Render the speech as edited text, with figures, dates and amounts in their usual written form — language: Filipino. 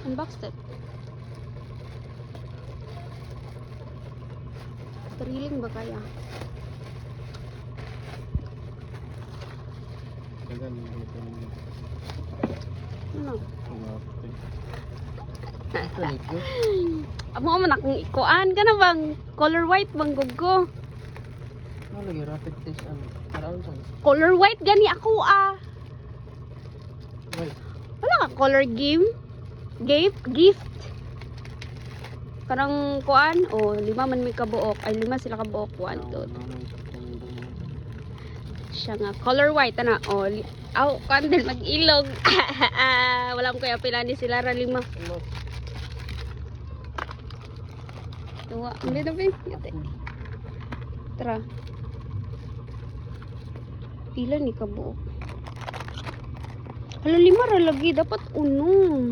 Unbox it. Thrilling ba kaya? Ano? Amo man akong ikuan ka na bang color white bang gugo? Ano lagi rapid test ang karon sa? Color white gani ako ah. Why? Wala ka color game? Gift? Karang kuan o 5 man may kabuok ay 5 sila kabuok 1 2 siya nga color white ana o aw kandel mag-ilog. Wala mo kaya pila ni sila ra 5. Tuwa, hindi na ba? Tara. Pila ni kabuok. Hala 5 ra lagi dapat 1.